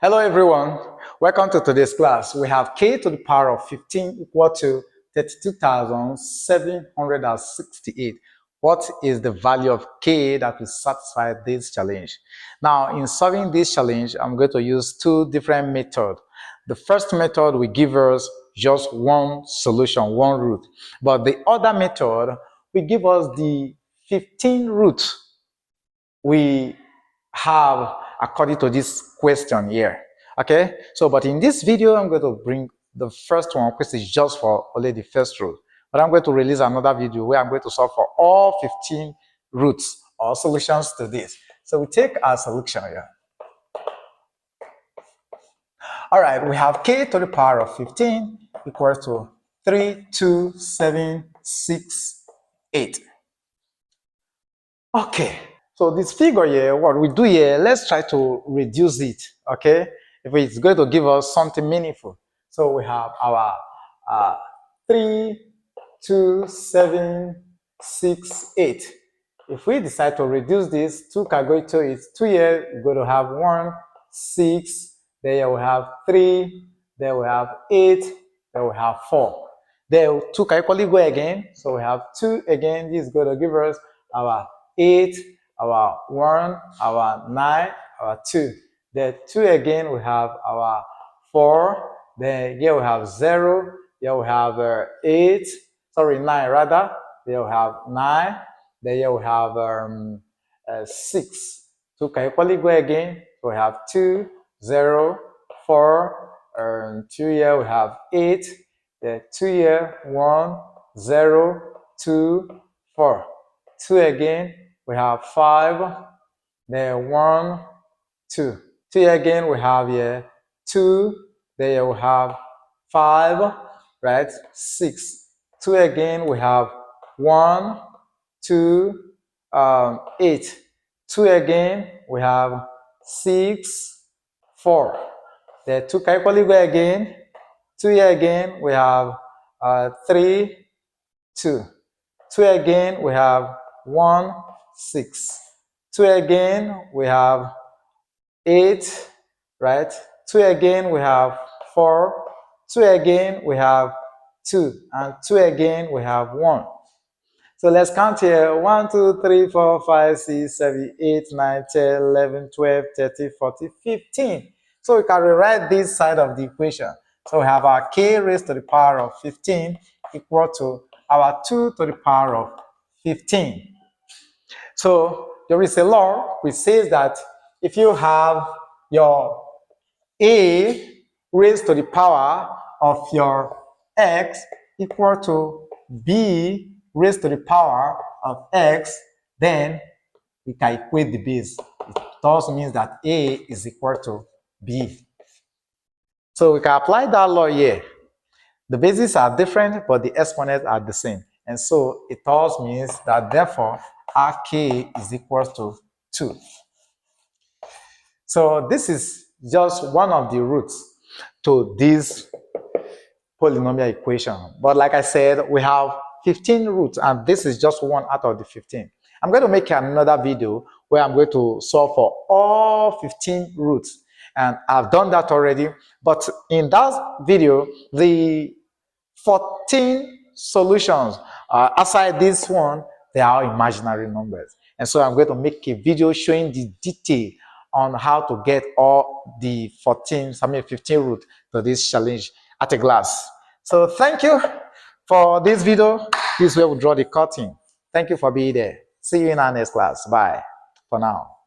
Hello everyone, welcome to today's class. We have k to the power of 15 equal to 32,768. What is the value of k that will satisfy this challenge? Now, in solving this challenge, I'm going to use two different methods. The first method will give us just one solution, one root. But the other method will give us the 15 roots we have according to this question here. Okay, so but in this video I'm going to bring the first one, which is just for only the first root, but I'm going to release another video where I'm going to solve for all 15 roots or solutions to this. So we take our solution here. All right, we have k to the power of 15 equals to 32768. Okay, so this figure here, what we do here, let's try to reduce it, okay? If it's going to give us something meaningful. So we have our 32768. If we decide to reduce this, 2 can go to it. 2 here, we're going to have 1, 6, then we have 3, then we have 8, then we have 4. Then 2 can equally go again, so we have 2 again. This is going to give us our 8, our 1, our 9, our 2. Then 2 again, we have our 4. Then here we have 0. Here we have 8. Sorry, 9 rather. Then we have 9. Then here we have 6. 2 can equally go again. So we have 2, 0, 4. 2 here we have 8. Then 2 here, 1, 0, 2, 4. 2 again, we have 5, then 1, 2. 2 again, we have here 2, then we have 5, right? 6. 2 again, we have 1, 2, 8. 2 again, we have 6, 4. Then 2 can equally go again. 2 here again, we have 3, 2. 2 again, we have 1, 6. 2 again, we have 8, right? 2 again, we have 4. 2 again, we have 2. And 2 again, we have 1. So let's count here. 1, 2, 3, 4, 5, 6, 7, 8, 9, 10, 11, 12, 13, 14, 15. So we can rewrite this side of the equation. So we have our k raised to the power of 15 equal to our 2 to the power of 15. So there is a law which says that if you have your a raised to the power of your x equal to b raised to the power of x, then we can equate the base. It thus means that a is equal to b. So we can apply that law here. The bases are different, but the exponents are the same. And so it thus means that therefore Rk is equal to 2. So this is just one of the roots to this polynomial equation. But like I said, we have 15 roots, and this is just one out of the 15. I'm going to make another video where I'm going to solve for all 15 roots. And I've done that already. But in that video, the 14 solutions aside this one, they are imaginary numbers. And so I'm going to make a video showing the detail on how to get all the 15 roots to this challenge at a glance. So thank you for this video. This is where we draw the curtain. Thank you for being there. See you in our next class. Bye for now.